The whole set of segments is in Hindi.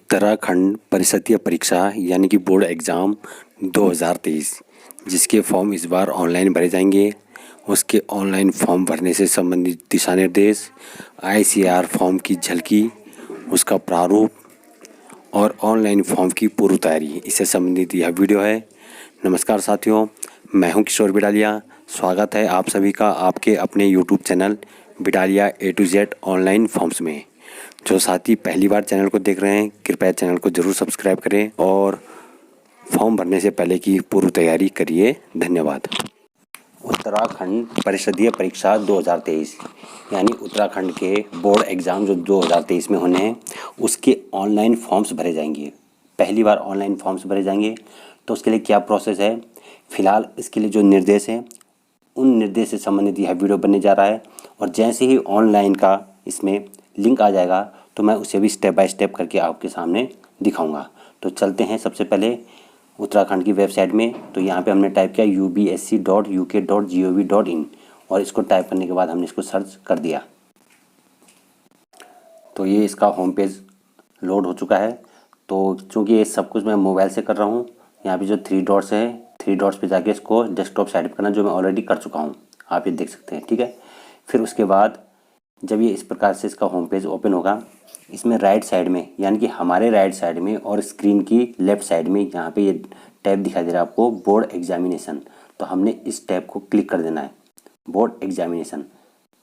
उत्तराखंड परिषदीय परीक्षा यानी कि बोर्ड एग्ज़ाम 2023 जिसके फॉर्म इस बार ऑनलाइन भरे जाएंगे। उसके ऑनलाइन फॉर्म भरने से संबंधित दिशा निर्देश, आईसीआर फॉर्म की झलकी, उसका प्रारूप और ऑनलाइन फॉर्म की पूर्व तैयारी, इससे संबंधित यह वीडियो है। नमस्कार साथियों, मैं हूं किशोर बिडालिया। स्वागत है आप सभी का आपके अपने YouTube channel Bidaliya A to Z online forms में। जो साथी पहली बार चैनल को देख रहे हैं, कृपया चैनल को ज़रूर सब्सक्राइब करें और फॉर्म भरने से पहले की पूर्व तैयारी करिए। धन्यवाद। उत्तराखंड परिषदीय परीक्षा 2023 यानी उत्तराखंड के बोर्ड एग्ज़ाम जो 2023 में होने हैं, उसके ऑनलाइन फॉर्म्स भरे जाएंगे। पहली बार ऑनलाइन फॉर्म्स भरे जाएंगे। तो उसके लिए क्या प्रोसेस है, फ़िलहाल इसके लिए जो निर्देश हैं उन निर्देश से संबंधित यह वीडियो बनने जा रहा है। और जैसे ही ऑनलाइन का इसमें लिंक आ जाएगा तो मैं उसे भी स्टेप बाय स्टेप करके आपके सामने दिखाऊंगा। तो चलते हैं सबसे पहले उत्तराखंड की वेबसाइट में। तो यहाँ पे हमने टाइप किया ubsc.uk.gov.in और इसको टाइप करने के बाद हमने इसको सर्च कर दिया। तो ये इसका होम पेज लोड हो चुका है। तो चूँकि ये सब कुछ मैं मोबाइल से कर रहा हूँ, यहाँ पे जो 3 डॉट्स है, 3 डॉट्स पे जाके इसको डेस्कटॉप साइड करना, जो मैं ऑलरेडी कर चुका हूँ, आप ये देख सकते हैं। ठीक है, फिर उसके बाद जब ये इस प्रकार से इसका होम पेज ओपन होगा, इसमें राइट साइड में यानी कि हमारे राइट साइड में और स्क्रीन की लेफ़्ट साइड में यहाँ पे ये टैब दिखाई दे रहा है आपको, बोर्ड एग्जामिनेशन। तो हमने इस टैब को क्लिक कर देना है, बोर्ड एग्जामिनेशन।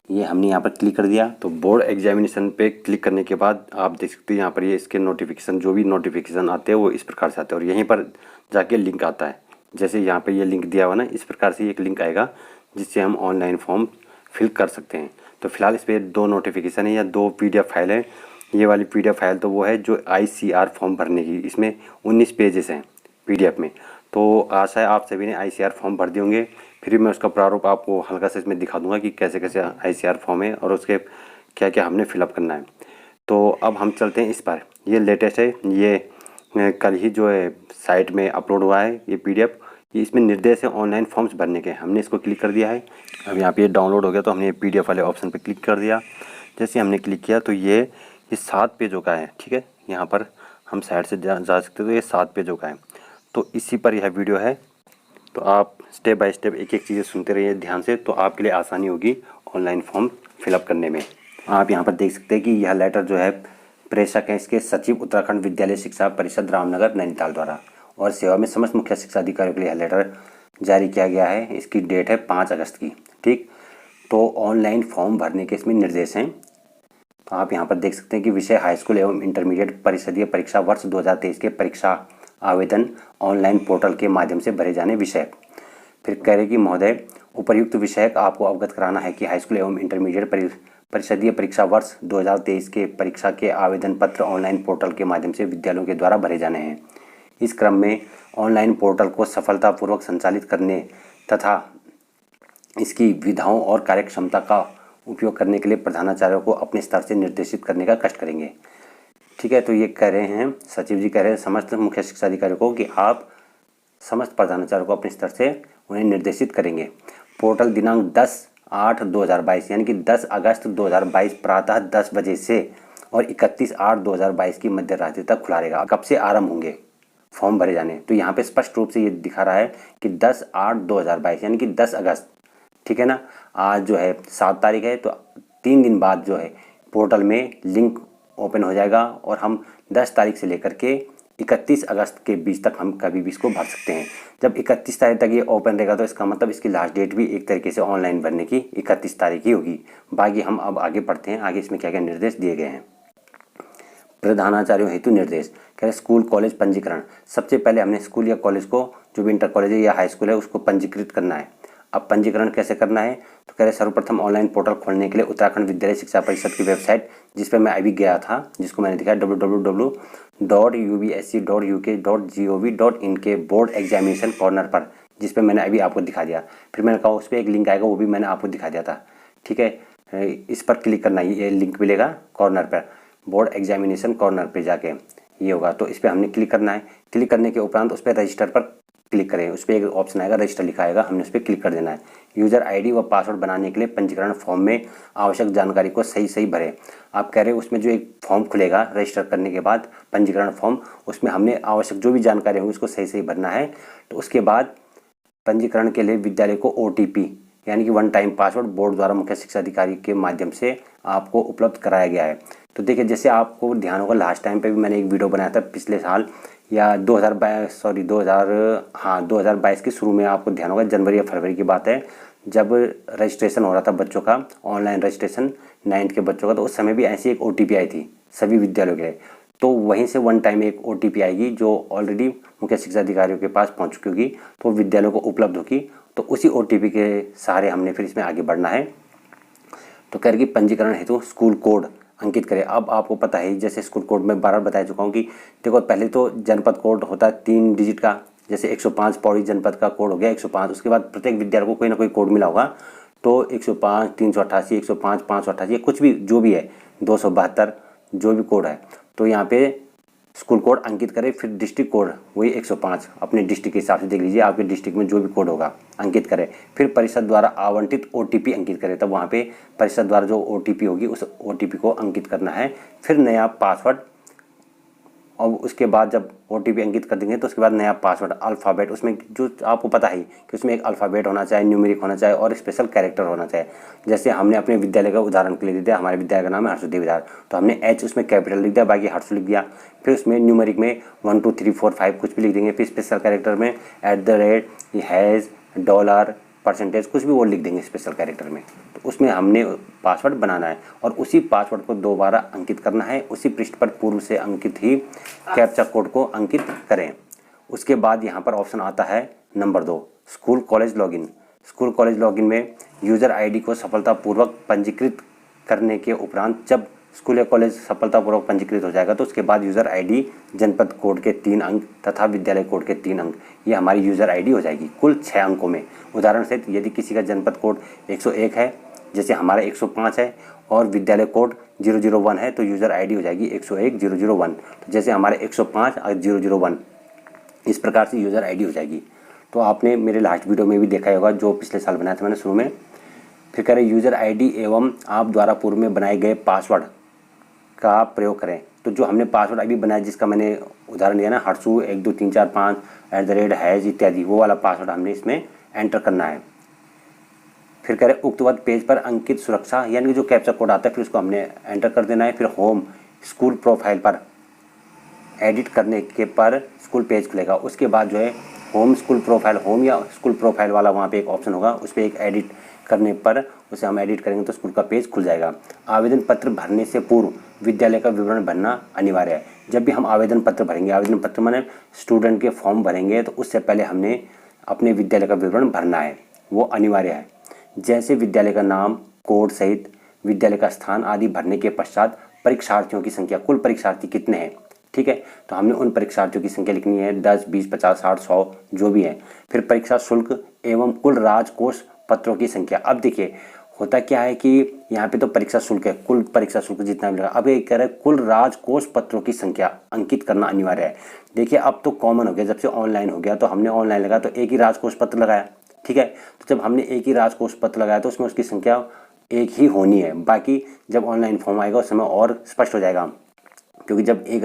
ये हमने यहाँ पर क्लिक कर दिया। तो बोर्ड एग्जामिनेशन पे क्लिक करने के बाद आप देख सकते हैं यहाँ पर ये इसके नोटिफिकेशन, जो भी नोटिफिकेशन आते हैं वो इस प्रकार से आते हैं और यहीं पर जाके लिंक आता है। जैसे यहाँ पे ये लिंक दिया हुआ ना, इस प्रकार से एक लिंक आएगा जिससे हम ऑनलाइन फॉर्म फिल कर सकते हैं। तो फिलहाल इस पर 2 नोटिफिकेशन है या 2 PDF फाइल है। ये वाली PDF फाइल तो वो है जो ICR फॉर्म भरने की, इसमें 19 पेजेस हैं PDF में। तो आशा है आप सभी ने ICR फॉर्म भर दिए होंगे। फिर मैं उसका प्रारूप आपको हल्का से इसमें दिखा दूंगा कि कैसे कैसे ICR फॉर्म है और उसके क्या क्या हमने फिलअप करना है। तो अब हम चलते हैं इस पर। ये लेटेस्ट है, ये कल ही जो है साइट में अपलोड हुआ है ये PDF। ये इसमें निर्देश है ऑनलाइन फॉर्म्स भरने के। हमने इसको क्लिक कर दिया है। अब यहाँ पे ये डाउनलोड हो गया तो हमने ये PDF वाले ऑप्शन पे क्लिक कर दिया। जैसे हमने क्लिक किया तो ये 7 पेजों का है। ठीक है, यहाँ पर हम साइड से जा सकते हैं। तो ये 7 पेजों का है। तो इसी पर यह वीडियो है। तो आप स्टेप बाय स्टेप एक एक चीज़ें सुनते रहिए ध्यान से, तो आपके लिए आसानी होगी ऑनलाइन फॉर्म फिलअप करने में। आप यहाँ पर देख सकते हैं कि यह लेटर जो है प्रेषक है इसके सचिव उत्तराखंड विद्यालय शिक्षा परिषद रामनगर नैनीताल द्वारा और सेवा में समस्त मुख्य शिक्षा अधिकारियों के लिए यह लेटर जारी किया गया है। इसकी डेट है 5 अगस्त की। ठीक, तो ऑनलाइन फॉर्म भरने के इसमें निर्देश हैं। तो आप यहाँ पर देख सकते हैं कि विषय हाई स्कूल एवं इंटरमीडिएट परिषदीय परीक्षा वर्ष 2023 के परीक्षा आवेदन ऑनलाइन पोर्टल के माध्यम से भरे जाने विषय। फिर कह रहे कि महोदय, उपर्युक्त विषय आपको अवगत कराना है कि हाई स्कूल एवं इंटरमीडिएट परिषदीय परीक्षा वर्ष 2023 के परीक्षा के आवेदन पत्र ऑनलाइन पोर्टल के माध्यम से विद्यालयों के द्वारा भरे जाने हैं। इस क्रम में ऑनलाइन पोर्टल को सफलतापूर्वक संचालित करने तथा इसकी विधाओं और कार्यक्षमता का उपयोग करने के लिए प्रधानाचार्यों को अपने स्तर से निर्देशित करने का कष्ट करेंगे। ठीक है, तो ये कह रहे हैं, सचिव जी कह रहे हैं समस्त मुख्य शिक्षा अधिकारियों को कि आप समस्त प्रधानाचार्यों को अपने स्तर से उन्हें निर्देशित करेंगे। पोर्टल दिनांक 10/8/2022 यानी कि 10 अगस्त 2022 प्रातः 10 बजे से और 31/8/2022 की मध्य रात्रि तक खुला रहेगा। कब से आरंभ होंगे फॉर्म भरे जाने, तो यहाँ पे स्पष्ट रूप से ये दिखा रहा है कि 10/8/2022 यानी कि 10 अगस्त। ठीक है ना, आज जो है 7 तारीख है, तो 3 दिन बाद जो है पोर्टल में लिंक ओपन हो जाएगा और हम 10 तारीख से लेकर के 31 अगस्त के बीच तक हम कभी भी इसको भर सकते हैं। जब 31 तारीख तक ये ओपन रहेगा तो इसका मतलब इसकी लास्ट डेट भी एक तरीके से ऑनलाइन भरने की 31 तारीख ही होगी। बाकी हम अब आगे पढ़ते हैं, आगे इसमें क्या क्या निर्देश दिए गए हैं। प्रधानाचार्यों हेतु निर्देश कह रहे स्कूल कॉलेज पंजीकरण। सबसे पहले हमने स्कूल या कॉलेज को, जो भी इंटर कॉलेज है या हाई स्कूल है, उसको पंजीकृत करना है। अब पंजीकरण कैसे करना है, तो कह रहे सर्वप्रथम ऑनलाइन पोर्टल खोलने के लिए उत्तराखंड विद्यालय शिक्षा परिषद की वेबसाइट, जिस पर मैं अभी गया था, जिसको मैंने दिखाया www.ubsc.uk.gov.in के बोर्ड एग्जामिनेशन कॉर्नर पर, जिस पर मैंने अभी आपको दिखा दिया। फिर मैंने कहा उस पर एक लिंक आएगा, वो भी मैंने आपको दिखा दिया था। ठीक है, इस पर क्लिक करना है, ये लिंक मिलेगा कॉर्नर पर, बोर्ड एग्जामिनेशन कॉर्नर पर जाके ये होगा। तो इस पर हमने क्लिक करना है। क्लिक करने के उपरांत उस पर रजिस्टर पर क्लिक करें। उस पर एक ऑप्शन आएगा रजिस्टर लिखा आएगा, हमने उस पर क्लिक कर देना है। यूज़र आईडी व पासवर्ड बनाने के लिए पंजीकरण फॉर्म में आवश्यक जानकारी को सही सही भरें। आप कह रहे हैं उसमें जो एक फॉर्म खुलेगा रजिस्टर करने के बाद पंजीकरण फॉर्म, उसमें हमने आवश्यक जो भी जानकारी होगी उसको सही सही भरना है। तो उसके बाद पंजीकरण के लिए विद्यालय को OTP यानी कि वन टाइम पासवर्ड बोर्ड द्वारा मुख्य शिक्षा अधिकारी के माध्यम से आपको उपलब्ध कराया गया है। तो देखिए, जैसे आपको ध्यान होगा लास्ट टाइम पे भी मैंने एक वीडियो बनाया था पिछले साल या 2022 के शुरू में, आपको ध्यान होगा जनवरी या फरवरी की बात है, जब रजिस्ट्रेशन हो रहा था बच्चों का, ऑनलाइन रजिस्ट्रेशन 9th के बच्चों का, तो उस समय भी ऐसी एक OTP आई थी सभी विद्यालयों के लिए। तो वहीं से वन टाइम एक OTP आएगी जो ऑलरेडी मुख्य शिक्षा अधिकारियों के पास पहुंच चुकी होगी, तो विद्यालयों को उपलब्ध होगी। तो उसी OTP के सहारे हमने फिर इसमें आगे बढ़ना है। तो कह रही कि पंजीकरण हेतु स्कूल कोड अंकित करें। अब आपको पता है जैसे स्कूल कोड में बार बार बता चुका हूँ कि देखो, पहले तो जनपद कोड होता है 3 डिजिट का, जैसे 105 पौड़ी जनपद का कोड हो गया 105। उसके बाद प्रत्येक विद्यालय को कोई ना कोई कोड मिला होगा, तो 105, 388, 105, 588, कुछ भी जो भी है, 272 जो भी कोड है, तो यहाँ पे स्कूल कोड अंकित करें। फिर डिस्ट्रिक्ट कोड वही 105 अपने डिस्ट्रिक्ट के हिसाब से देख लीजिए, आपके डिस्ट्रिक्ट में जो भी कोड होगा अंकित करें। फिर परिषद द्वारा आवंटित OTP अंकित करें, तब वहाँ पे परिषद द्वारा जो OTP होगी उस OTP को अंकित करना है। फिर नया पासवर्ड, और उसके बाद जब OTP अंकित कर देंगे तो उसके बाद नया पासवर्ड अल्फ़ाबेट, उसमें जो आपको पता ही कि उसमें एक अल्फ़ाबेट होना चाहिए, न्यूमेरिक होना चाहिए और स्पेशल कैरेक्टर होना चाहिए। जैसे हमने अपने विद्यालय का उदाहरण के लिए दिया, हमारे विद्यालय का नाम है हर्षोदय विद्यालय, तो हमने H उसमें कैपिटल लिख दिया, बाकी हर्षो लिख दिया। फिर उसमें न्यूमेरिक में 1 2 3 4 5 कुछ भी लिख देंगे। फिर स्पेशल कैरेक्टर में @ हैज़, $, परसेंटेज, कुछ भी वो लिख देंगे स्पेशल कैरेक्टर में। तो उसमें हमने पासवर्ड बनाना है और उसी पासवर्ड को दोबारा अंकित करना है। उसी पृष्ठ पर पूर्व से अंकित ही कैप्चा कोड को अंकित करें। उसके बाद यहाँ पर ऑप्शन आता है number 2, school college login. School college login में यूज़र आईडी को सफलतापूर्वक पंजीकृत करने के उपरांत जब स्कूल या कॉलेज सफलतापूर्वक पंजीकृत हो जाएगा तो उसके बाद यूज़र आईडी, जनपद कोड के 3 अंक तथा विद्यालय कोड के 3 अंक, ये हमारी यूज़र आईडी हो जाएगी कुल 6 अंकों में। उदाहरण से यदि किसी का जनपद कोड 101 है, जैसे हमारा 105 है, और विद्यालय कोड 001 है, तो यूज़र आईडी हो जाएगी 101-001। तो जैसे हमारे 105 और 001, इस प्रकार से यूज़र आईडी हो जाएगी। तो आपने मेरे लास्ट वीडियो में भी देखा होगा जो पिछले साल बनाया था मैंने शुरू में। फिर कह रहे यूज़र आईडी एवं आप द्वारा पूर्व में बनाए गए पासवर्ड का प्रयोग करें। तो जो हमने पासवर्ड अभी बनाया, जिसका मैंने उदाहरण दिया ना, हर्षू 1 2 3 4 5 @ इत्यादि, वो वाला पासवर्ड हमने इसमें एंटर करना है। फिर कह रहे उक्तवत पेज पर अंकित सुरक्षा यानी कि जो कैप्चा कोड आता है फिर उसको हमने एंटर कर देना है। फिर होम स्कूल प्रोफाइल पर एडिट करने के पर स्कूल पेज खुलेगा। उसके बाद जो है होम स्कूल प्रोफाइल, होम या स्कूल प्रोफाइल वाला वहाँ पे एक ऑप्शन होगा, उस पर एक एडिट करने पर उसे हम एडिट करेंगे तो स्कूल का पेज खुल जाएगा। आवेदन पत्र भरने से पूर्व विद्यालय का विवरण भरना अनिवार्य है। जब भी हम आवेदन पत्र भरेंगे, आवेदन पत्र माने स्टूडेंट के फॉर्म भरेंगे, तो उससे पहले हमने अपने विद्यालय का विवरण भरना है, वो अनिवार्य है। जैसे विद्यालय का नाम, कोड सहित विद्यालय का स्थान आदि भरने के पश्चात परीक्षार्थियों की संख्या, कुल परीक्षार्थी कितने हैं, ठीक है, तो हमने उन परीक्षार्थियों की संख्या लिखनी है 10, 20, 50, 60, 100 जो भी है। फिर परीक्षा शुल्क एवं कुल राजकोष पत्रों की संख्या। अब देखिए होता क्या है कि यहाँ पे तो परीक्षा शुल्क है, कुल परीक्षा शुल्क जितना मिलेगा। अब ये कह रहा है कुल राजकोष पत्रों की संख्या अंकित करना अनिवार्य है। देखिए अब तो कॉमन हो गया, जब से ऑनलाइन हो गया तो हमने ऑनलाइन लगा तो एक ही राजकोष पत्र लगाया, ठीक है। तो जब हमने एक ही राजकोष पत्र लगाया तो उसमें उसकी संख्या एक ही होनी है। बाकी जब ऑनलाइन फॉर्म आएगा उस समय और स्पष्ट हो जाएगा, क्योंकि जब एक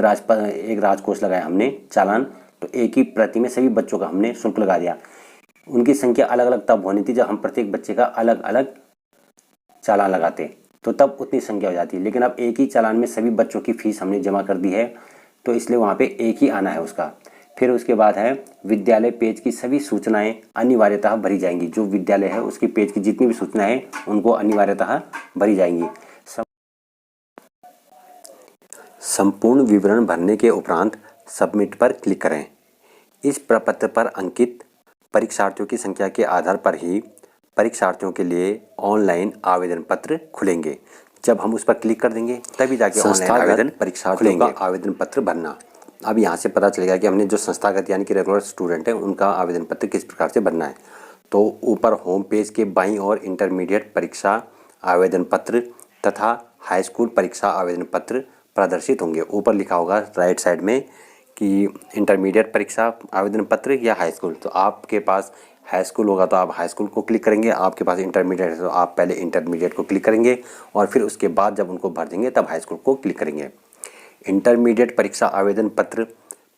राजकोष लगाया हमने चालान, तो एक ही प्रति में सभी बच्चों का हमने शुल्क लगा दिया। उनकी संख्या अलग अलग तब होनी थी जब हम प्रत्येक बच्चे का अलग अलग चालान लगाते, तो तब उतनी संख्या हो जाती है। लेकिन अब एक ही चालान में सभी बच्चों की फीस हमने जमा कर दी है, तो इसलिए वहाँ पे एक ही आना है उसका। फिर उसके बाद है विद्यालय पेज की सभी सूचनाएं अनिवार्यतः भरी जाएंगी। जो विद्यालय है उसकी पेज की जितनी भी सूचनाएं उनको अनिवार्यतः भरी जाएंगी। संपूर्ण विवरण भरने के उपरांत सबमिट पर क्लिक करें। इस प्रपत्र पर अंकित परीक्षार्थियों की संख्या के आधार पर ही परीक्षार्थियों के लिए ऑनलाइन आवेदन पत्र खुलेंगे। जब हम उस पर क्लिक कर देंगे तभी जाके ऑनलाइन आवेदन परीक्षार्थियों का आवेदन पत्र भरना। अब यहाँ से पता चलेगा कि हमने जो संस्थागत यानी कि रेगुलर स्टूडेंट है उनका आवेदन पत्र किस प्रकार से भरना है। तो ऊपर होम पेज के बाईं ओर इंटरमीडिएट परीक्षा आवेदन पत्र तथा हाई स्कूल परीक्षा आवेदन पत्र प्रदर्शित होंगे। ऊपर लिखा होगा राइट साइड में कि इंटरमीडिएट परीक्षा आवेदन पत्र या हाई स्कूल। तो आपके पास हाई स्कूल होगा तो आप हाई स्कूल को क्लिक करेंगे, आपके पास इंटरमीडिएट है तो आप पहले इंटरमीडिएट को क्लिक करेंगे और फिर उसके बाद जब उनको भर देंगे तब हाई स्कूल को क्लिक करेंगे। इंटरमीडिएट परीक्षा आवेदन पत्र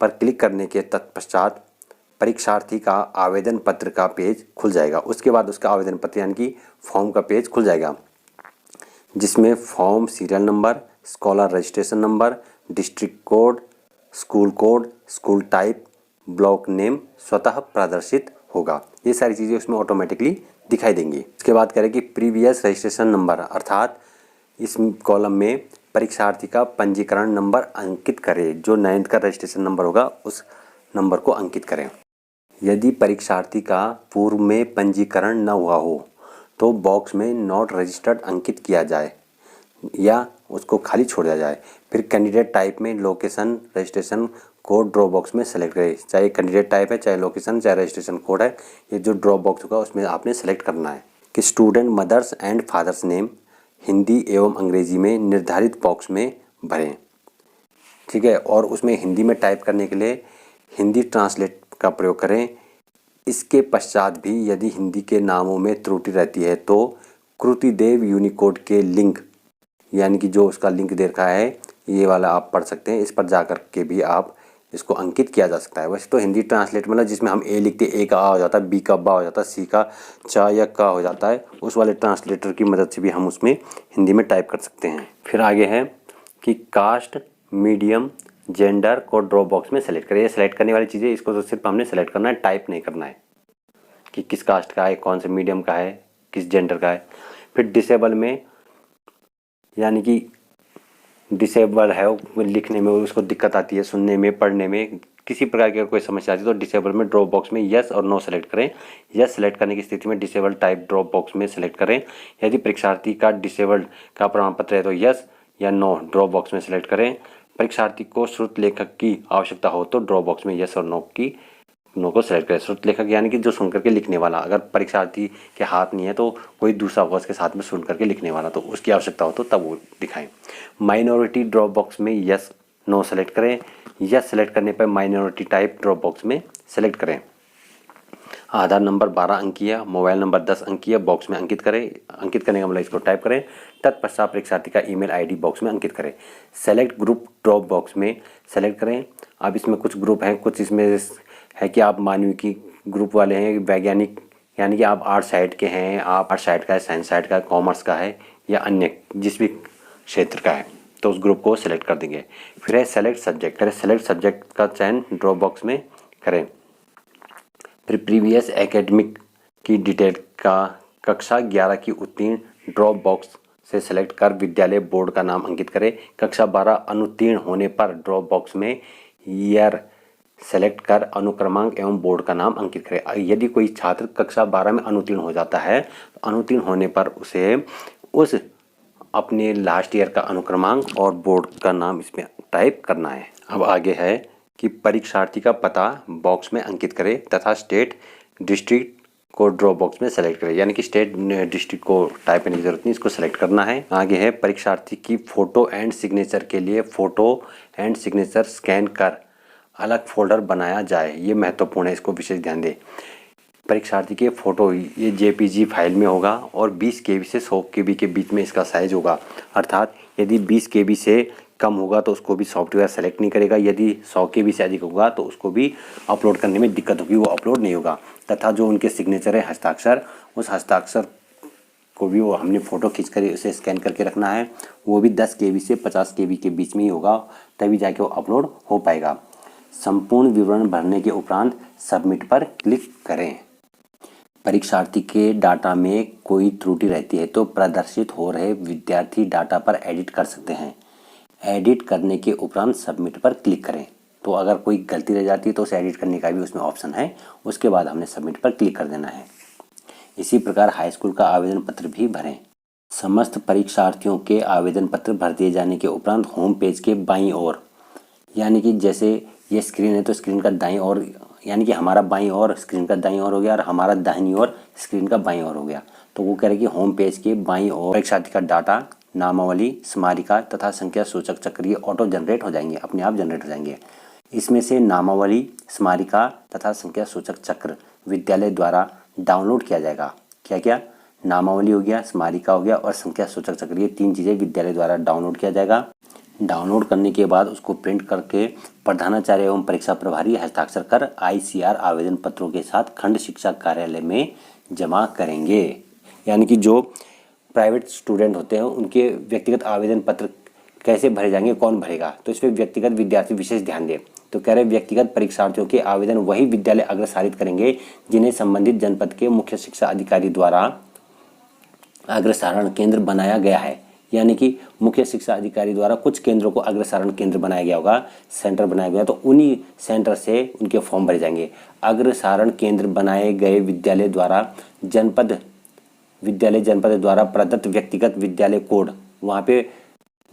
पर क्लिक करने के तत्पश्चात परीक्षार्थी का आवेदन पत्र का पेज खुल जाएगा। उसके बाद उसका आवेदन पत्र यानी कि फॉर्म का पेज खुल जाएगा, जिसमें form serial number, scholar registration number, district code, school type, block name स्वतः प्रदर्शित होगा। ये सारी चीज़ें उसमें ऑटोमेटिकली दिखाई देंगी। इसके बाद करें कि प्रीवियस रजिस्ट्रेशन नंबर, अर्थात इस कॉलम में परीक्षार्थी का पंजीकरण नंबर अंकित करें। जो 9th का रजिस्ट्रेशन नंबर होगा उस नंबर को अंकित करें। यदि परीक्षार्थी का पूर्व में पंजीकरण न हुआ हो तो बॉक्स में नॉट रजिस्टर्ड अंकित किया जाए या उसको खाली छोड़ दिया जाए। फिर कैंडिडेट टाइप में location registration code drop box में सेलेक्ट करें। चाहे कैंडिडेट टाइप है, चाहे लोकेशन, चाहे रजिस्ट्रेशन कोड है, ये जो ड्रॉप बॉक्स होगा उसमें आपने सेलेक्ट करना है। कि student mothers and father's name Hindi एवं अंग्रेजी में निर्धारित बॉक्स में भरें। ठीक है, और उसमें हिंदी में टाइप करने के लिए हिंदी ट्रांसलेट का प्रयोग करें। इसके पश्चात भी यदि हिंदी के नामों में त्रुटि रहती है तो कृतिदेव यूनिकोड के लिंक, यानी कि जो उसका लिंक दे रखा है ये वाला आप पढ़ सकते हैं। इस पर जाकर के भी आप इसको अंकित किया जा सकता है। वैसे तो हिंदी ट्रांसलेट मतलब जिसमें हम ए लिखते ए का आ हो जाता है, बी का बा हो जाता है, सी का चा या का हो जाता है, उस वाले ट्रांसलेटर की मदद से भी हम उसमें हिंदी में टाइप कर सकते हैं। फिर आगे है कि कास्ट, मीडियम, जेंडर को ड्रॉप बॉक्स में सेलेक्ट करें। ये सेलेक्ट करने वाली चीज़ें, इसको तो सिर्फ हमने सेलेक्ट करना है, टाइप नहीं करना है कि किस कास्ट का है, कौन से मीडियम का है, किस जेंडर का है। फिर डिसेबल में, यानी कि डिसेबल है लिखने में उसको दिक्कत आती है, सुनने में, पढ़ने में, किसी प्रकार की कोई समस्या आती है तो डिसेबल में ड्रॉप बॉक्स में यस और नो सेलेक्ट करें। यस सेलेक्ट करने की स्थिति में डिसेबल टाइप ड्रॉप बॉक्स में सेलेक्ट करें। यदि परीक्षार्थी का डिसेबल्ड का प्रमाण पत्र है तो यस या नो ड्रॉप बॉक्स में सेलेक्ट करें। परीक्षार्थी को श्रुत लेखक की आवश्यकता हो तो ड्रॉप बॉक्स में यस और नो को सेलेक्ट करें। श्रुत लेखक यानी कि जो सुन करके लिखने वाला, अगर परीक्षार्थी के हाथ नहीं है तो कोई दूसरा होगा उसके साथ में सुन करके लिखने वाला, तो उसकी आवश्यकता हो तो तब वो दिखाएं। माइनॉरिटी ड्रॉप बॉक्स में यस नो सेलेक्ट करें। यस सेलेक्ट करने पर माइनॉरिटी टाइप ड्रॉप बॉक्स में सेलेक्ट करें। आधार नंबर 12 अंकीय, मोबाइल नंबर 10 अंकीय बॉक्स में अंकित करें। अंकित करने का मतलब इसको टाइप करें। तत्पश्चात परीक्षार्थी का ईमेल आईडी बॉक्स में अंकित करें। सेलेक्ट ग्रुप ड्रॉप बॉक्स में सेलेक्ट करें। अब इसमें कुछ ग्रुप हैं, कुछ इसमें है कि आप मानविकी ग्रुप वाले हैं, वैज्ञानिक यानी कि आप आर्ट साइड के हैं, आप आर्ट साइड का है, साइंस साइड का है, कॉमर्स का है या अन्य जिस भी क्षेत्र का है तो उस ग्रुप को सेलेक्ट कर देंगे। फिर है सेलेक्ट सब्जेक्ट करें। सेलेक्ट सब्जेक्ट का चयन ड्रॉप बॉक्स में करें। फिर प्रीवियस एकेडमिक की डिटेल का कक्षा 11 की उत्तीर्ण ड्रॉप बॉक्स से सेलेक्ट कर विद्यालय बोर्ड का नाम अंकित करें। कक्षा 12 अनुत्तीर्ण होने पर ड्रॉप बॉक्स में ईयर सेलेक्ट कर अनुक्रमांक एवं बोर्ड का नाम अंकित करें। यदि कोई छात्र कक्षा 12 में अनुत्तीर्ण हो जाता है तो अनुत्तीर्ण होने पर उसे उस अपने लास्ट ईयर का अनुक्रमांक और बोर्ड का नाम इसमें टाइप करना है। अब आगे है कि परीक्षार्थी का पता बॉक्स में अंकित करें तथा स्टेट डिस्ट्रिक्ट को ड्रॉप बॉक्स में सेलेक्ट करें। यानी कि स्टेट डिस्ट्रिक्ट को टाइप करने की जरूरत नहीं, इसको सेलेक्ट करना है। आगे है परीक्षार्थी की फ़ोटो एंड सिग्नेचर के लिए फ़ोटो एंड सिग्नेचर स्कैन कर अलग फोल्डर बनाया जाए। ये महत्वपूर्ण है, इसको विशेष ध्यान दें। परीक्षार्थी के फ़ोटो ये जेपीजी फाइल में होगा और 20 KB से 100 KB के बीच में इसका साइज़ होगा। अर्थात यदि 20 KB से कम होगा तो उसको भी सॉफ्टवेयर सेलेक्ट नहीं करेगा। यदि 100 KB से अधिक होगा तो उसको भी अपलोड करने में दिक्कत होगी, वो अपलोड नहीं होगा। तथा जो उनके सिग्नेचर है हस्ताक्षर, उस हस्ताक्षर को भी वो हमने फ़ोटो खींच कर उसे स्कैन करके रखना है। वो भी 10 KB से 50 KB के बीच में ही होगा, तभी जाके वो अपलोड हो पाएगा। संपूर्ण विवरण भरने के उपरांत सबमिट पर क्लिक करें। परीक्षार्थी के डाटा में कोई त्रुटि रहती है तो प्रदर्शित हो रहे विद्यार्थी डाटा पर एडिट कर सकते हैं। एडिट करने के उपरांत सबमिट पर क्लिक करें। तो अगर कोई गलती रह जाती है तो उसे एडिट करने का भी उसमें ऑप्शन है, उसके बाद हमने सबमिट पर क्लिक कर देना है। इसी प्रकार हाई स्कूल का आवेदन पत्र भी भरें। समस्त परीक्षार्थियों के आवेदन पत्र भर दिए जाने के उपरांत होम पेज के बाईं ओर, यानी कि जैसे ये स्क्रीन है तो स्क्रीन का दाईं ओर, यानी कि हमारा बाईं ओर स्क्रीन का दाईं ओर हो गया और हमारा दाहिनी ओर स्क्रीन का बाईं ओर हो गया। तो वो कह रहे कि होम पेज के बाईं ओर परीक्षार्थी का डाटा, नामावली, स्मारिका तथा संख्या सूचक चक्रीय ऑटो जनरेट हो जाएंगे, अपने आप जनरेट हो जाएंगे। इसमें से नामावली, स्मारिका तथा संख्या सूचक चक्र विद्यालय द्वारा डाउनलोड किया जाएगा। क्या क्या? नामावली हो गया, स्मारिका हो गया और संख्या सूचक चक्र, ये 3 चीज़ें विद्यालय द्वारा डाउनलोड किया जाएगा। डाउनलोड करने के बाद उसको प्रिंट करके प्रधानाचार्य एवं परीक्षा प्रभारी हस्ताक्षर कर ICR आवेदन पत्रों के साथ खंड शिक्षा कार्यालय में जमा करेंगे। यानी कि जो प्राइवेट स्टूडेंट होते हैं उनके व्यक्तिगत आवेदन पत्र कैसे भरे जाएंगे, कौन भरेगा, तो इस पर व्यक्तिगत विद्यार्थी विशेष ध्यान दें। तो कह रहे व्यक्तिगत परीक्षार्थियों के आवेदन वही विद्यालय अग्रसारित करेंगे जिन्हें संबंधित जनपद के मुख्य शिक्षा अधिकारी द्वारा अग्रसारण केंद्र बनाया गया है। यानी कि मुख्य शिक्षा अधिकारी द्वारा कुछ केंद्रों को अग्रसारण केंद्र बनाया गया होगा, सेंटर बनाया गया, तो उन्हीं सेंटर से उनके फॉर्म भरे जाएंगे। अग्रसारण केंद्र बनाए गए विद्यालय जनपद द्वारा प्रदत्त व्यक्तिगत विद्यालय कोड, वहाँ पे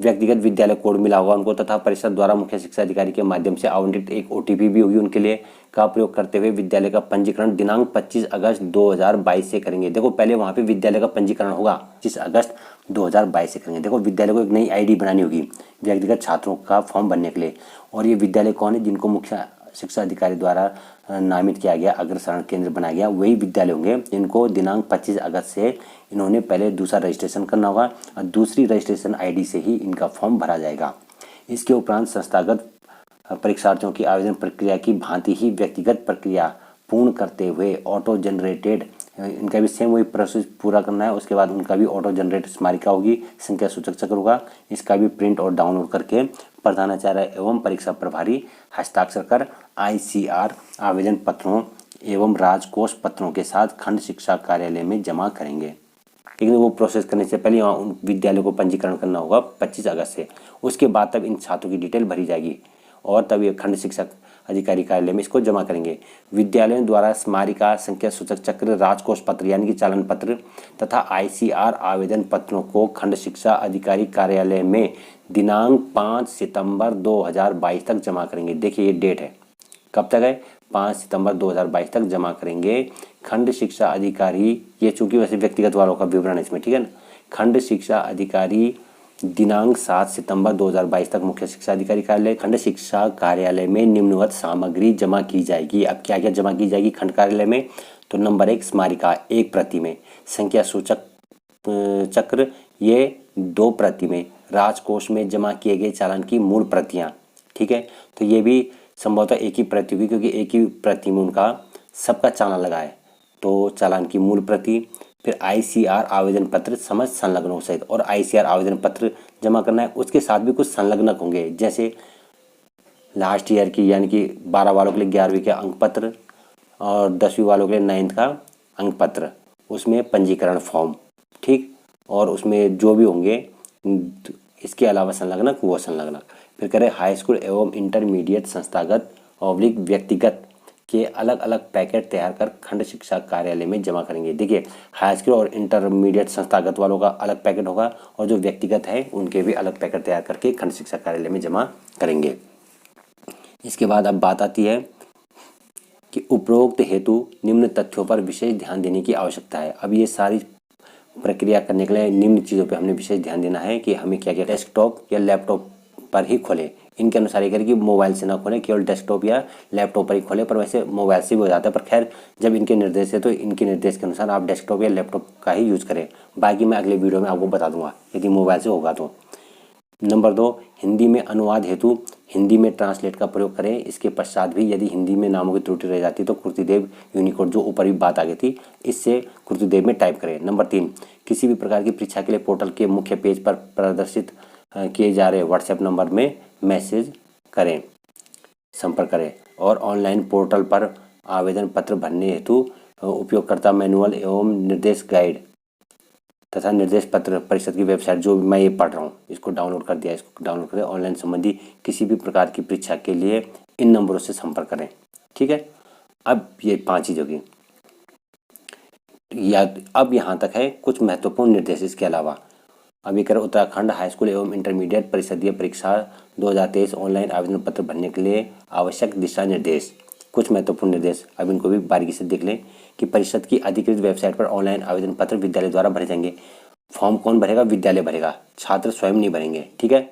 व्यक्तिगत विद्यालय कोड मिला होगा उनको, तथा परिषद द्वारा मुख्य शिक्षा अधिकारी के माध्यम से आवंटित एक OTP भी होगी उनके लिए, का प्रयोग करते हुए विद्यालय का पंजीकरण दिनांक 25 अगस्त 2022 से करेंगे। देखो पहले वहाँ पे विद्यालय का पंजीकरण होगा 25 अगस्त 2022 से करेंगे। देखो विद्यालय को एक नई ID बनानी होगी व्यक्तिगत छात्रों का फॉर्म भरने के लिए, और ये विद्यालय कौन है? जिनको मुख्य शिक्षा अधिकारी द्वारा नामित किया गया, अग्रसारण केंद्र बनाया गया, वही विद्यालय होंगे जिनको दिनांक 25 अगस्त से इन्होंने पहले दूसरा रजिस्ट्रेशन करना होगा और दूसरी रजिस्ट्रेशन ID से ही इनका फॉर्म भरा जाएगा। इसके उपरांत संस्थागत परीक्षार्थियों की आवेदन प्रक्रिया की भांति ही व्यक्तिगत प्रक्रिया पूर्ण करते हुए ऑटो जनरेटेड, इनका भी सेम वही प्रोसेस पूरा करना है। उसके बाद उनका भी ऑटो जनरेटेड स्मारिका होगी, संख्या सूचक चक्र होगा, इसका भी प्रिंट और डाउनलोड करके प्रधानाचार्य एवं परीक्षा प्रभारी हस्ताक्षर कर ICR आवेदन पत्रों एवं राजकोष पत्रों के साथ खंड शिक्षा कार्यालय में जमा करेंगे। लेकिन वो प्रोसेस करने से पहले वहाँ उन विद्यालय को पंजीकरण करना होगा 25 अगस्त से। उसके बाद तब इन छात्रों की डिटेल भरी जाएगी और तब ये खंड शिक्षा अधिकारी कार्यालय में इसको जमा करेंगे। विद्यालयों द्वारा स्मारिका, संख्या सूचक चक्र, राजकोष पत्र यानी कि चालन पत्र तथा ICR आवेदन पत्रों को खंड शिक्षा अधिकारी कार्यालय में दिनांक 5 सितंबर 2022 तक जमा करेंगे। देखिए ये डेट है, कब तक है? 5 सितंबर 2022 तक जमा करेंगे। खंड शिक्षा अधिकारी, ये चूंकि वैसे व्यक्तिगत वालों का विवरण है इसमें, ठीक है ना। खंड शिक्षा अधिकारी दिनांक 7 सितंबर 2022 तक मुख्य शिक्षा अधिकारी कार्यालय, खंड शिक्षा कार्यालय में निम्नवत सामग्री जमा की जाएगी। अब क्या क्या जमा की जाएगी खंड कार्यालय में? तो नंबर 1 स्मारिका 1 प्रति में, संख्या सूचक चक्र ये 2 प्रति में, राजकोष में जमा किए गए चालान की मूल प्रतियां, ठीक है। तो ये भी संभवतः एक ही प्रति होगी क्योंकि एक ही प्रति में उनका सबका चालान लगा है, तो चालान की मूल प्रति। फिर ICR आवेदन पत्र समस्त संलग्नों सहित, और ICR आवेदन पत्र जमा करना है, उसके साथ भी कुछ संलग्नक होंगे, जैसे लास्ट ईयर की यानी कि 12 वालों के लिए 11वीं का अंक पत्र और 10वीं वालों के लिए 9th का अंक पत्र, उसमें पंजीकरण फॉर्म, ठीक, और उसमें जो भी होंगे इसके अलावा संलग्नक वो संलग्नक। फिर करें हाई स्कूल एवं इंटरमीडिएट संस्थागत व्यक्तिगत के अलग अलग पैकेट तैयार कर खंड शिक्षा कार्यालय में जमा करेंगे। देखिए हाई स्कूल और इंटरमीडिएट संस्थागत वालों का अलग पैकेट होगा और जो व्यक्तिगत है उनके भी अलग पैकेट तैयार करके खंड शिक्षा कार्यालय में जमा करेंगे। इसके बाद अब बात आती है कि उपरोक्त हेतु निम्न तथ्यों पर विशेष ध्यान देने की आवश्यकता है। अब ये सारी प्रक्रिया करने के लिए निम्न चीज़ों पे हमने विशेष ध्यान देना है कि हमें क्या क्या डेस्कटॉप या लैपटॉप पर ही खोलें। इनके अनुसार ये करें कि मोबाइल से ना खोलें, केवल डेस्कटॉप या लैपटॉप पर ही खोलें, पर वैसे मोबाइल से भी हो जाता है, पर खैर जब इनके निर्देश है तो इनके निर्देश के अनुसार आप डेस्कटॉप या लैपटॉप का ही यूज़ करें। बाकी मैं अगले वीडियो में आपको बता दूंगा यदि मोबाइल से होगा तो। नंबर 2, हिंदी में अनुवाद हेतु हिंदी में ट्रांसलेट का प्रयोग करें। इसके पश्चात भी यदि हिंदी में नामों की त्रुटि रह जाती है तो कुर्तीदेव यूनिकोड जो ऊपर भी बात आ गई थी इससे कुर्तीदेव में टाइप करें। नंबर 3, किसी भी प्रकार की परीक्षा के लिए पोर्टल के मुख्य पेज पर प्रदर्शित किए जा रहे व्हाट्सएप नंबर में मैसेज करें, संपर्क करें, और ऑनलाइन पोर्टल पर आवेदन पत्र भरने हेतु उपयोगकर्ता मैनुअल एवं निर्देश गाइड तथा निर्देश पत्र परिषद की वेबसाइट जो मैं ये पढ़ रहा हूँ इसको डाउनलोड कर दिया, इसको डाउनलोड करें। ऑनलाइन संबंधी किसी भी प्रकार की परीक्षा के लिए इन नंबरों से संपर्क करें, ठीक है। अब ये 5 चीज़ों की अब यहाँ तक है कुछ महत्वपूर्ण निर्देश। इसके अलावा अब ये करें उत्तराखंड हाई स्कूल एवं इंटरमीडिएट परिषदीय परीक्षा 2023 ऑनलाइन आवेदन पत्र भरने के लिए आवश्यक दिशा निर्देश। कुछ महत्वपूर्ण निर्देश अब इनको भी बारीकी से देख लें कि परिषद की अधिकृत वेबसाइट पर ऑनलाइन आवेदन पत्र विद्यालय द्वारा भरे जाएंगे। फॉर्म कौन भरेगा? विद्यालय भरेगा, छात्र स्वयं नहीं भरेंगे, ठीक है।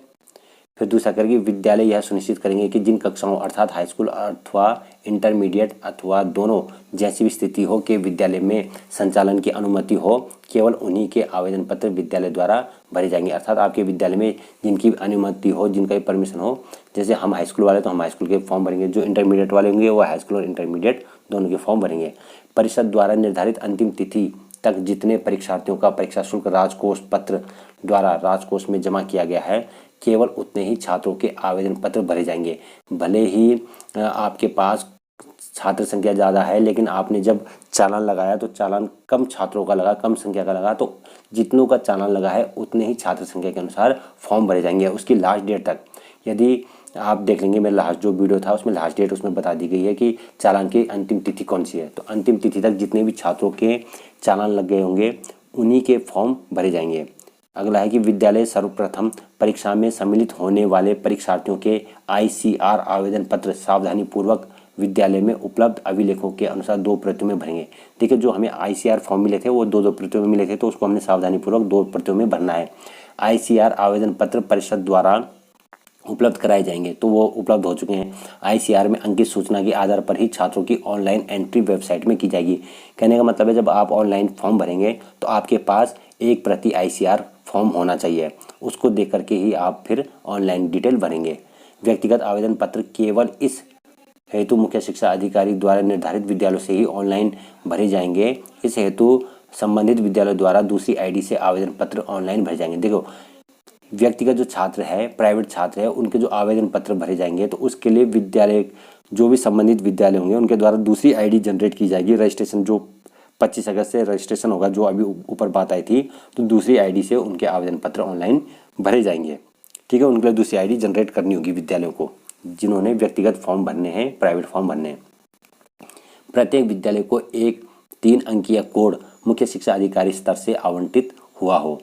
फिर दूसरा करेंगे विद्यालय यह सुनिश्चित करेंगे कि जिन कक्षाओं अर्थात हाई स्कूल अथवा इंटरमीडिएट अथवा दोनों जैसी भी स्थिति हो के विद्यालय में संचालन की अनुमति हो, केवल उन्हीं के आवेदन पत्र विद्यालय द्वारा भरे जाएंगे। अर्थात आपके विद्यालय में जिनकी अनुमति हो, जिनका परमिशन हो, जैसे हम हाई स्कूल वाले तो हम हाई स्कूल के फॉर्म भरेंगे, जो इंटरमीडिएट वाले होंगे वो हाई स्कूल और इंटरमीडिएट दोनों के फॉर्म भरेंगे। परिषद द्वारा निर्धारित अंतिम तिथि तक जितने परीक्षार्थियों का परीक्षा शुल्क राजकोष पत्र द्वारा राजकोष में जमा किया गया है, केवल उतने ही छात्रों के आवेदन पत्र भरे जाएंगे। भले ही आपके पास छात्र संख्या ज़्यादा है, लेकिन आपने जब चालान लगाया तो चालान कम छात्रों का लगा, कम संख्या का लगा, तो जितनों का चालान लगा है उतने ही छात्र संख्या के अनुसार फॉर्म भरे जाएंगे उसकी लास्ट डेट तक। यदि आप देख लेंगे, मेरा लास्ट जो वीडियो था उसमें लास्ट डेट उसमें बता दी गई है कि चालान की अंतिम तिथि कौन सी है। तो अंतिम तिथि तक जितने भी छात्रों के चालान लग गए होंगे उन्हीं के फॉर्म भरे जाएंगे। अगला है कि विद्यालय सर्वप्रथम परीक्षा में सम्मिलित होने वाले परीक्षार्थियों के ICR आवेदन पत्र सावधानीपूर्वक विद्यालय में उपलब्ध अभिलेखों के अनुसार 2 प्रतियों में भरेंगे। देखिए, जो हमें ICR फॉर्म मिले थे वो 2-2 प्रतियों में मिले थे, तो उसको हमने सावधानीपूर्वक 2 प्रतियों में भरना है। ICR आवेदन पत्र परिषद द्वारा उपलब्ध कराए जाएंगे, तो वो उपलब्ध हो चुके हैं। ICR में अंकित सूचना के आधार पर ही छात्रों की ऑनलाइन एंट्री वेबसाइट में की जाएगी। कहने का मतलब है, जब आप ऑनलाइन फॉर्म भरेंगे तो आपके पास 1 प्रति ICR फॉर्म होना चाहिए, उसको देख करके ही आप फिर ऑनलाइन डिटेल भरेंगे। व्यक्तिगत आवेदन पत्र केवल इस हेतु मुख्य शिक्षा अधिकारी द्वारा निर्धारित विद्यालयों से ही ऑनलाइन भरे जाएंगे। इस हेतु संबंधित विद्यालय द्वारा दूसरी ID से आवेदन पत्र ऑनलाइन भरे जाएंगे। देखो, व्यक्तिगत जो छात्र है, प्राइवेट छात्र है, उनके जो आवेदन पत्र भरे जाएंगे तो उसके लिए विद्यालय, जो भी संबंधित विद्यालय होंगे उनके द्वारा दूसरी ID जनरेट की जाएगी। रजिस्ट्रेशन जो 25 अगस्त से रजिस्ट्रेशन होगा, जो अभी ऊपर बात आई थी, तो दूसरी ID से उनके आवेदन पत्र ऑनलाइन भरे जाएंगे। ठीक है, उनके लिए दूसरी ID जनरेट करनी होगी विद्यालयों को, जिन्होंने व्यक्तिगत फॉर्म भरने हैं, प्राइवेट फॉर्म भरने हैं। प्रत्येक विद्यालय को एक 3 अंकीय कोड मुख्य शिक्षा अधिकारी स्तर से आवंटित हुआ हो।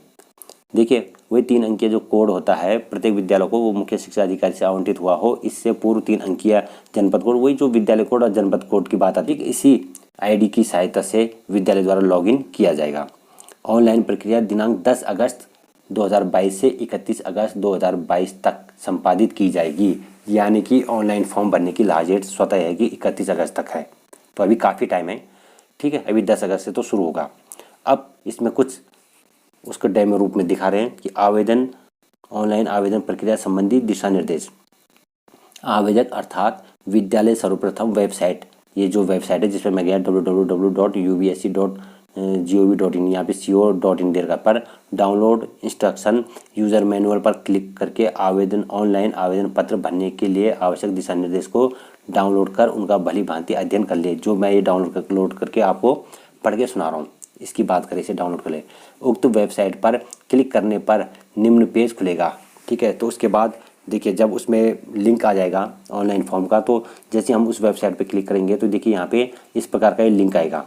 देखिए, वही 3 अंकीय जो कोड होता है प्रत्येक विद्यालय को, वो मुख्य शिक्षा अधिकारी से आवंटित हुआ हो। इससे पूर्व 3 अंकीय जनपद कोड, वही जो विद्यालय कोड और जनपद कोड की बात आती है, इसी ID की सहायता से विद्यालय द्वारा लॉगिन किया जाएगा। ऑनलाइन प्रक्रिया दिनांक 10 अगस्त 2022 से 31 अगस्त 2022 तक संपादित की जाएगी। यानी कि ऑनलाइन फॉर्म भरने की लास्ट डेट स्वतः है कि 31 अगस्त तक है, तो अभी काफ़ी टाइम है। ठीक है, अभी 10 अगस्त से तो शुरू होगा। अब इसमें कुछ उसको डेमो रूप में दिखा रहे हैं कि ऑनलाइन आवेदन प्रक्रिया संबंधी दिशा निर्देश। आवेदक अर्थात विद्यालय सर्वप्रथम वेबसाइट, ये जो वेबसाइट है जिसमें मैं गया www.ubsc.gov.in, यहाँ पे co.in दे रखा पर डाउनलोड इंस्ट्रक्शन यूज़र मैनुअल पर क्लिक करके ऑनलाइन आवेदन पत्र भरने के लिए आवश्यक दिशा निर्देश को डाउनलोड कर उनका भली भांति अध्ययन कर ले। जो मैं ये डाउनलोड करके आपको पढ़ के सुना रहा हूँ, इसकी बात करें, इसे डाउनलोड कर ले। उक्त वेबसाइट पर क्लिक करने पर निम्न पेज खुलेगा। ठीक है, तो उसके बाद देखिए, जब उसमें लिंक आ जाएगा ऑनलाइन फॉर्म का, तो जैसे हम उस वेबसाइट पे क्लिक करेंगे तो देखिए यहाँ पे इस प्रकार का ये लिंक आएगा,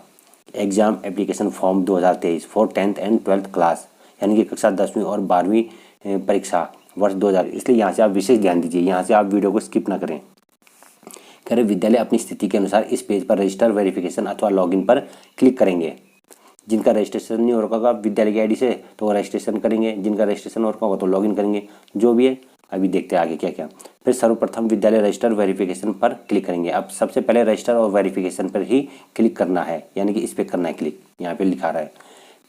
exam application form 2023 for 10th and 12th class, यानी कि कक्षा 10वीं और 12वीं परीक्षा वर्ष 2000। इसलिए यहाँ से आप विशेष ध्यान दीजिए, यहाँ से आप वीडियो को स्किप ना करें। कह रहे विद्यालय अपनी स्थिति के अनुसार इस पेज पर रजिस्टर, वेरिफिकेशन अथवा लॉगिन पर क्लिक करेंगे। जिनका रजिस्ट्रेशन नहीं हो रखा होगा विद्यालय की ID से तो वो रजिस्ट्रेशन करेंगे, जिनका रजिस्ट्रेशन हो रखा होगा तो लॉगिन करेंगे, जो भी है। अभी देखते हैं आगे क्या क्या। फिर सर्वप्रथम विद्यालय रजिस्टर वेरिफिकेशन पर क्लिक करेंगे। अब सबसे पहले रजिस्टर और वेरिफिकेशन पर ही क्लिक करना है, यानी कि इस पर करना है क्लिक, यहाँ पे लिखा रहा है।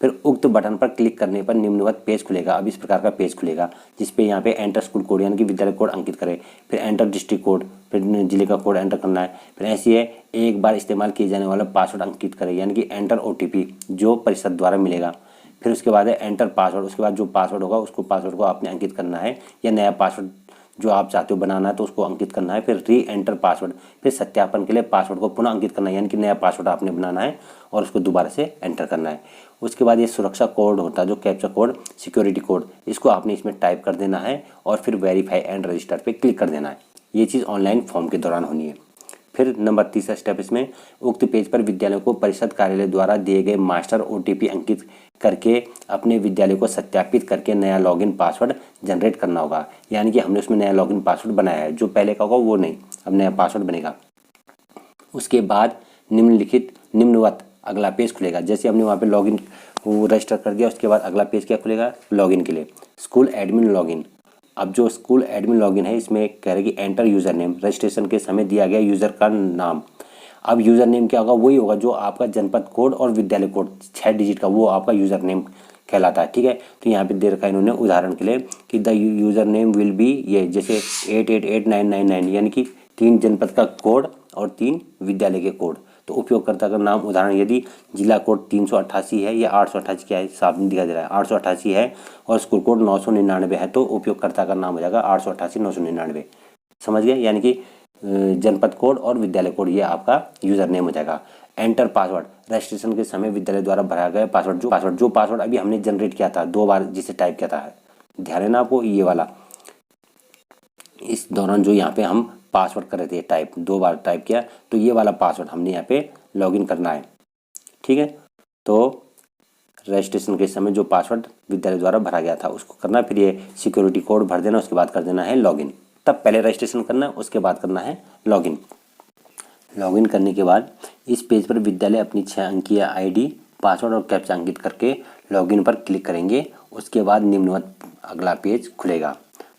फिर उक्त बटन पर क्लिक करने पर निम्नवत पेज खुलेगा। अब इस प्रकार का पेज खुलेगा जिसपे यहाँ पे एंटर स्कूल कोड यानी कि विद्यालय कोड अंकित करें, फिर एंटर डिस्ट्रिक्ट कोड, फिर जिले का कोड एंटर करना है। फिर ऐसी है, एक बार इस्तेमाल किए जाने वाला पासवर्ड अंकित करें, यानी कि एंटर OTP जो परिषद द्वारा मिलेगा। फिर उसके बाद है एंटर पासवर्ड, उसके बाद जो पासवर्ड होगा उसको पासवर्ड को आपने अंकित करना है, या नया पासवर्ड जो आप चाहते हो बनाना है तो उसको अंकित करना है। फिर री एंटर पासवर्ड, फिर सत्यापन के लिए पासवर्ड को पुनः अंकित करना है, यानी कि नया पासवर्ड आपने बनाना है और उसको दोबारा से एंटर करना है। उसके बाद ये सुरक्षा कोड होता है, जो कैप्चा कोड, सिक्योरिटी कोड, इसको आपने इसमें टाइप कर देना है और फिर वेरीफाई एंड रजिस्टर पे क्लिक कर देना है। ये चीज़ ऑनलाइन फॉर्म के दौरान होनी है। फिर नंबर 3 स्टेप इसमें, उक्त पेज पर विद्यालयों को परिषद कार्यालय द्वारा दिए गए मास्टर OTP अंकित करके अपने विद्यालय को सत्यापित करके नया लॉगिन पासवर्ड जनरेट करना होगा। यानी कि हमने उसमें नया लॉगिन पासवर्ड बनाया है, जो पहले का होगा वो नहीं, अब नया पासवर्ड बनेगा। उसके बाद निम्नवत अगला पेज खुलेगा। जैसे हमने वहाँ पे लॉगिन वो रजिस्टर कर दिया, उसके बाद अगला पेज क्या खुलेगा लॉगिन के लिए, स्कूल एडमिन लॉगिन। अब जो स्कूल एडमिन लॉगिन है इसमें कह रहे कि एंटर यूज़र नेम, रजिस्ट्रेशन के समय दिया गया यूज़र का नाम। अब यूज़र नेम क्या होगा, वही होगा जो आपका जनपद कोड और विद्यालय कोड 6 डिजिट का, वो आपका यूज़र नेम कहलाता है। ठीक है, तो यहाँ पे दे रखा है इन्होंने उदाहरण के लिए कि the user name will be ये, जैसे 888999 यानी कि 3 जनपद का कोड और 3 विद्यालय के कोड। तो उपयोगकर्ता का नाम उदाहरण यदि जिला कोड 388 है या 888 क्या है, साफ नहीं दिखाई दे रहा है, 888 है और स्कूल कोड 999 है, तो उपयोगकर्ता का नाम हो जाएगा 888 999। समझ गए, यानी कि जनपद कोड और विद्यालय कोड ये आपका यूज़र नेम हो जाएगा। एंटर पासवर्ड, रजिस्ट्रेशन के समय विद्यालय द्वारा भरा गया पासवर्ड, जो पासवर्ड अभी हमने जनरेट किया था 2 बार जिसे टाइप किया था, ध्यान है ना आपको, ये वाला इस दौरान जो यहाँ पे हम पासवर्ड कर रहे थे टाइप, 2 बार टाइप किया, तो ये वाला पासवर्ड हमने यहाँ पे लॉगिन करना है। ठीक है, तो रजिस्ट्रेशन के समय जो पासवर्ड विद्यालय द्वारा भरा गया था उसको करना, फिर ये सिक्योरिटी कोड भर देना, उसके बाद कर देना है लॉगिन। तब पहले रजिस्ट्रेशन करना है, उसके बाद करना है लॉगिन। लॉगिन करने के बाद इस पेज पर विद्यालय अपनी 6 अंकीय आईडी, पासवर्ड और कैप्चा अंकित करके लॉगिन पर क्लिक करेंगे। उसके बाद निम्नवत अगला पेज खुलेगा।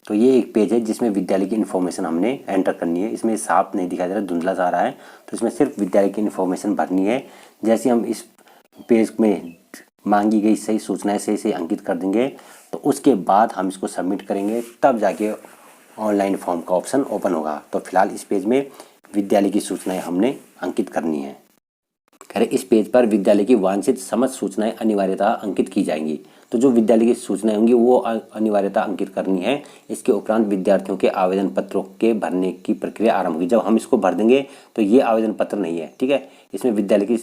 तो ये एक पेज है जिसमें विद्यालय की इन्फॉर्मेशन हमने एंटर करनी है। इसमें साफ नहीं दिखाई दे रहा, धुंधला सा आ रहा है, तो इसमें सिर्फ विद्यालय की इन्फॉर्मेशन भरनी है। जैसे हम इस पेज में मांगी गई सही सूचनाएं सही अंकित कर देंगे, तो उसके बाद हम इसको सबमिट करेंगे, तब जाके ऑनलाइन फॉर्म का ऑप्शन ओपन होगा। तो फिलहाल इस पेज में विद्यालय की सूचनाएं हमने अंकित करनी है। कह रहे इस पेज पर विद्यालय की वांछित समस्त सूचनाएं अनिवार्यता अंकित की जाएंगी। तो जो विद्यालय की सूचनाएं होंगी वो अनिवार्यता अंकित करनी है। इसके उपरांत विद्यार्थियों के आवेदन पत्रों के भरने की प्रक्रिया आरंभ होगी। जब हम इसको भर देंगे तो ये आवेदन पत्र नहीं है, ठीक है, इसमें विद्यालय की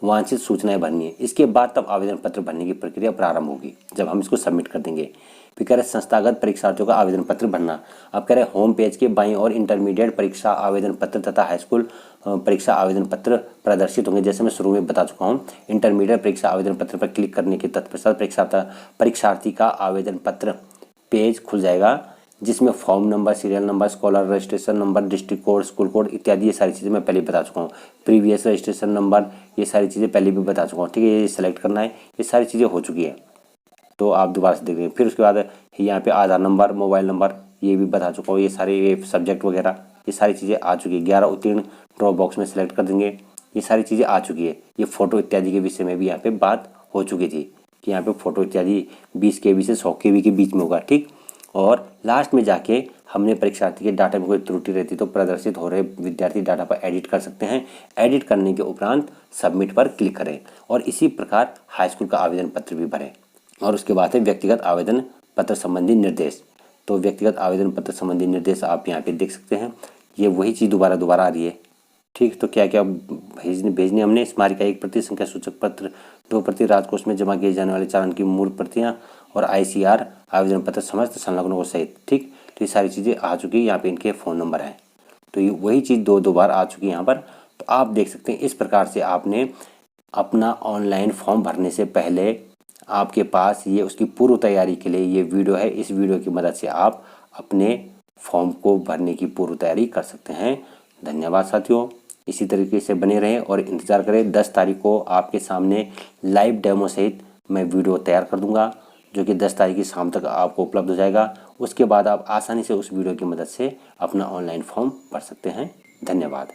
वांछित सूचनाएं भरनी है। इसके बाद तब आवेदन पत्र भरने की प्रक्रिया प्रारंभ होगी, जब हम इसको सबमिट कर देंगे। फिर कह रहे संस्थागत परीक्षार्थियों का आवेदन पत्र भरना। अब कह रहे होम पेज के बाईं और इंटरमीडिएट परीक्षा आवेदन पत्र तथा हाई स्कूल परीक्षा आवेदन पत्र प्रदर्शित होंगे। जैसे मैं शुरू में बता चुका हूँ, इंटरमीडिएट परीक्षा आवेदन पत्र पर क्लिक करने के तत्पश्चात परीक्षार्थी का आवेदन पत्र पेज खुल जाएगा, जिसमें form number, serial number, scholar registration number, district code, school code इत्यादि ये सारी चीज़ें मैं पहले बता चुका हूँ। प्रीवियस रजिस्ट्रेशन नंबर, ये सारी चीज़ें पहले भी बता चुका हूँ। ठीक है, ये सेलेक्ट करना है, ये सारी चीज़ें हो चुकी है, तो आप दोबारा से देख लेंगे। फिर उसके बाद यहाँ पे आधार नंबर, मोबाइल नंबर, ये भी बता चुका हूँ। ये सारे ये सब्जेक्ट वगैरह ये सारी चीज़ें आ चुकी है। 11 उत्तीर्ण ड्रॉप बॉक्स में सेलेक्ट कर देंगे, ये सारी चीज़ें आ चुकी है। ये फ़ोटो इत्यादि के विषय में भी यहाँ पे बात हो चुकी थी कि यहाँ पे फ़ोटो इत्यादि 20 KB से 100 KB के बीच में होगा। ठीक, और लास्ट में जाके हमने परीक्षार्थी के डाटा में कोई त्रुटि रहती तो प्रदर्शित हो रहे विद्यार्थी डाटा पर एडिट कर सकते हैं। एडिट करने के उपरांत सबमिट पर क्लिक करें और इसी प्रकार हाई स्कूल का आवेदन पत्र भी भरें। और उसके बाद है व्यक्तिगत आवेदन पत्र संबंधी निर्देश। तो व्यक्तिगत आवेदन पत्र संबंधी निर्देश आप यहाँ पे देख सकते हैं। ये वही चीज़ दोबारा आ रही है। ठीक, तो क्या क्या भेजने हमने स्मारिका 1 प्रति, संख्या सूचक पत्र 2 प्रति, राजकोष में जमा किए जाने वाले चालान की मूल प्रतियां और ICR आवेदन पत्र समस्त संलग्नों को सहित। ठीक, तो ये सारी चीज़ें आ चुकी है। यहाँ पे इनके फ़ोन नंबर हैं, तो ये वही चीज़ दो बार आ चुकी है यहाँ पर। तो आप देख सकते हैं इस प्रकार से आपने अपना ऑनलाइन फॉर्म भरने से पहले आपके पास ये उसकी पूर्व तैयारी के लिए ये वीडियो है। इस वीडियो की मदद से आप अपने फॉर्म को भरने की पूर्व तैयारी कर सकते हैं। धन्यवाद साथियों, इसी तरीके से बने रहें और इंतज़ार करें। 10 तारीख को आपके सामने लाइव डेमो सहित मैं वीडियो तैयार कर दूंगा, जो कि 10 तारीख की शाम तक आपको उपलब्ध हो जाएगा। उसके बाद आप आसानी से उस वीडियो की मदद से अपना ऑनलाइन फॉर्म भर सकते हैं। धन्यवाद।